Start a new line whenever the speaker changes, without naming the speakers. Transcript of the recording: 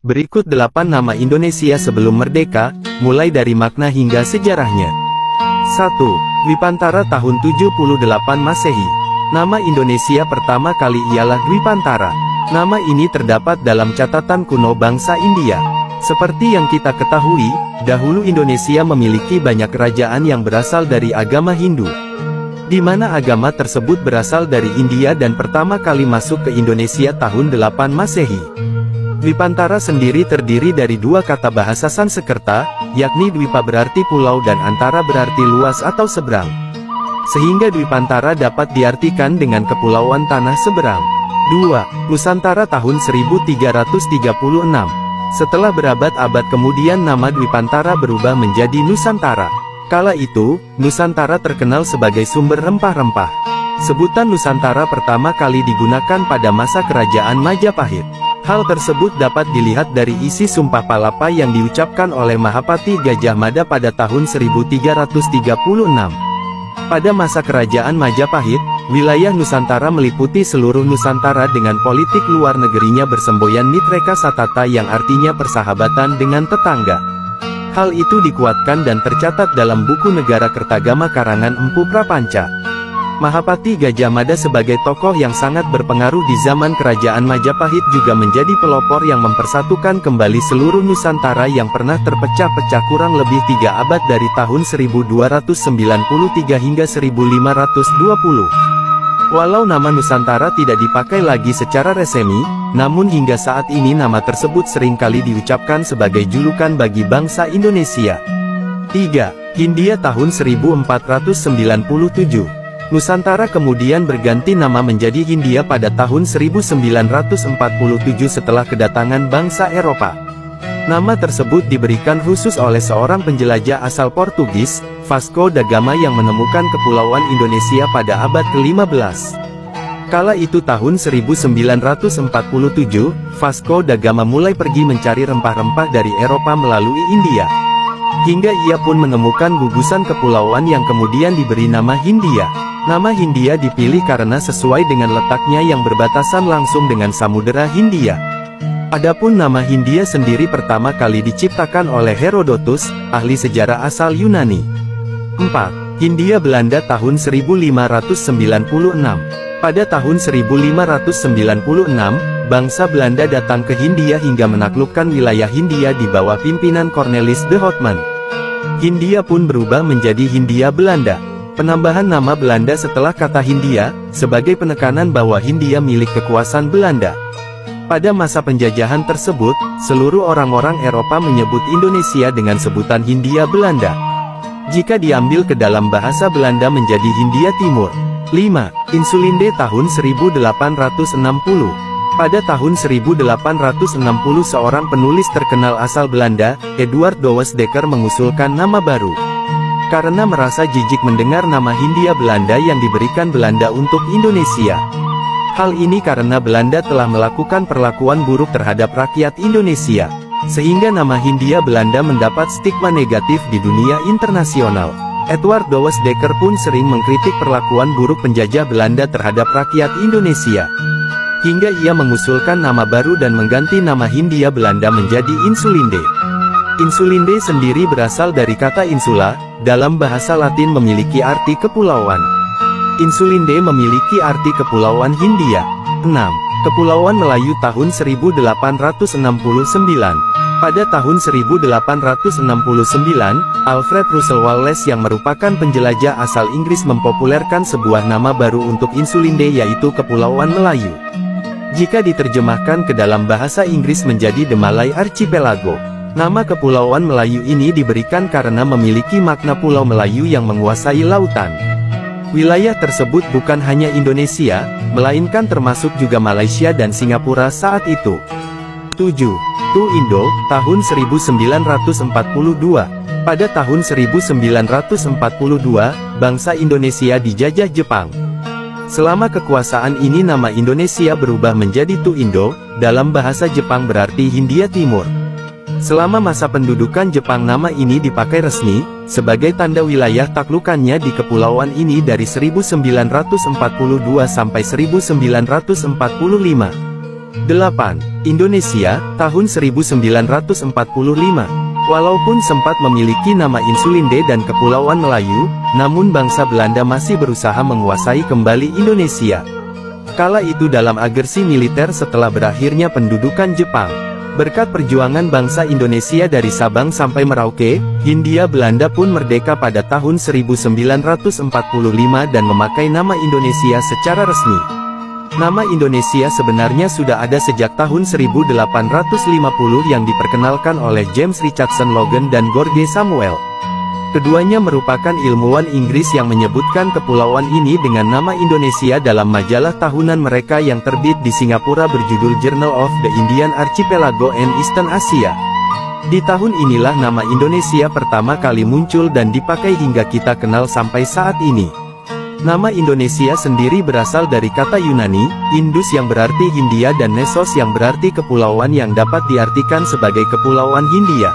Berikut 8 nama Indonesia sebelum merdeka, mulai dari makna hingga sejarahnya. 1. Dwipantara tahun 78 Masehi. Nama Indonesia pertama kali ialah Dwipantara. Nama ini terdapat dalam catatan kuno bangsa India. Seperti yang kita ketahui, dahulu Indonesia memiliki banyak kerajaan yang berasal dari agama Hindu, di mana agama tersebut berasal dari India dan pertama kali masuk ke Indonesia tahun 8 Masehi. Dwipantara sendiri terdiri dari dua kata bahasa Sanskerta, yakni Dwipa berarti pulau dan Antara berarti luas atau seberang. Sehingga Dwipantara dapat diartikan dengan kepulauan tanah seberang. 2. Nusantara tahun 1336. Setelah berabad-abad kemudian nama Dwipantara berubah menjadi Nusantara. Kala itu, Nusantara terkenal sebagai sumber rempah-rempah. Sebutan Nusantara pertama kali digunakan pada masa kerajaan Majapahit. Hal tersebut dapat dilihat dari isi Sumpah Palapa yang diucapkan oleh Mahapati Gajah Mada pada tahun 1336. Pada masa kerajaan Majapahit, wilayah Nusantara meliputi seluruh Nusantara dengan politik luar negerinya bersemboyan Mitreka Satata yang artinya persahabatan dengan tetangga. Hal itu dikuatkan dan tercatat dalam buku Negara Kertagama karangan Empu Prapanca. Mahapati Gajah Mada sebagai tokoh yang sangat berpengaruh di zaman kerajaan Majapahit juga menjadi pelopor yang mempersatukan kembali seluruh Nusantara yang pernah terpecah-pecah kurang lebih 3 abad dari tahun 1293 hingga 1520. Walau nama Nusantara tidak dipakai lagi secara resmi, namun hingga saat ini nama tersebut seringkali diucapkan sebagai julukan bagi bangsa Indonesia. 3. Hindia tahun 1497. Nusantara kemudian berganti nama menjadi Hindia pada tahun 1947 setelah kedatangan bangsa Eropa. Nama tersebut diberikan khusus oleh seorang penjelajah asal Portugis, Vasco da Gama yang menemukan kepulauan Indonesia pada abad ke-15. Kala itu tahun 1947, Vasco da Gama mulai pergi mencari rempah-rempah dari Eropa melalui India. Hingga ia pun menemukan gugusan kepulauan yang kemudian diberi nama Hindia. Nama Hindia dipilih karena sesuai dengan letaknya yang berbatasan langsung dengan Samudera Hindia. Adapun nama Hindia sendiri pertama kali diciptakan oleh Herodotus, ahli sejarah asal Yunani. 4. Hindia Belanda tahun 1596. Pada tahun 1596, bangsa Belanda datang ke Hindia hingga menaklukkan wilayah Hindia di bawah pimpinan Cornelis de Houtman. Hindia pun berubah menjadi Hindia Belanda. Penambahan nama Belanda setelah kata Hindia, sebagai penekanan bahwa Hindia milik kekuasaan Belanda. Pada masa penjajahan tersebut, seluruh orang-orang Eropa menyebut Indonesia dengan sebutan Hindia Belanda. Jika diambil ke dalam bahasa Belanda menjadi Hindia Timur. 5. Insulinde tahun 1860. Pada tahun 1860 seorang penulis terkenal asal Belanda, Eduard Douwes Dekker mengusulkan nama baru. Karena merasa jijik mendengar nama Hindia Belanda yang diberikan Belanda untuk Indonesia. Hal ini karena Belanda telah melakukan perlakuan buruk terhadap rakyat Indonesia, sehingga nama Hindia Belanda mendapat stigma negatif di dunia internasional. Eduard Douwes Dekker pun sering mengkritik perlakuan buruk penjajah Belanda terhadap rakyat Indonesia. Hingga ia mengusulkan nama baru dan mengganti nama Hindia Belanda menjadi Insulinde. Insulinde sendiri berasal dari kata insula, dalam bahasa Latin memiliki arti kepulauan. Insulinde memiliki arti kepulauan Hindia. 6. Kepulauan Melayu tahun 1869. Pada tahun 1869, Alfred Russel Wallace yang merupakan penjelajah asal Inggris mempopulerkan sebuah nama baru untuk Insulinde yaitu Kepulauan Melayu. Jika diterjemahkan ke dalam bahasa Inggris menjadi The Malay Archipelago. Nama Kepulauan Melayu ini diberikan karena memiliki makna Pulau Melayu yang menguasai lautan. Wilayah tersebut bukan hanya Indonesia, melainkan termasuk juga Malaysia dan Singapura saat itu. 7. Tu Indo, tahun 1942. Pada tahun 1942, bangsa Indonesia dijajah Jepang. Selama kekuasaan ini nama Indonesia berubah menjadi Tu Indo, dalam bahasa Jepang berarti Hindia Timur. Selama masa pendudukan Jepang nama ini dipakai resmi, sebagai tanda wilayah taklukannya di kepulauan ini dari 1942 sampai 1945. 8. Indonesia, tahun 1945. Walaupun sempat memiliki nama Insulinde dan Kepulauan Melayu, namun bangsa Belanda masih berusaha menguasai kembali Indonesia. Kala itu dalam agresi militer setelah berakhirnya pendudukan Jepang. Berkat perjuangan bangsa Indonesia dari Sabang sampai Merauke, Hindia Belanda pun merdeka pada tahun 1945 dan memakai nama Indonesia secara resmi. Nama Indonesia sebenarnya sudah ada sejak tahun 1850 yang diperkenalkan oleh James Richardson Logan dan George Samuel. Keduanya merupakan ilmuwan Inggris yang menyebutkan kepulauan ini dengan nama Indonesia dalam majalah tahunan mereka yang terbit di Singapura berjudul Journal of the Indian Archipelago and Eastern Asia. Di tahun inilah nama Indonesia pertama kali muncul dan dipakai hingga kita kenal sampai saat ini. Nama Indonesia sendiri berasal dari kata Yunani, Indus yang berarti Hindia dan Nesos yang berarti kepulauan yang dapat diartikan sebagai Kepulauan Hindia.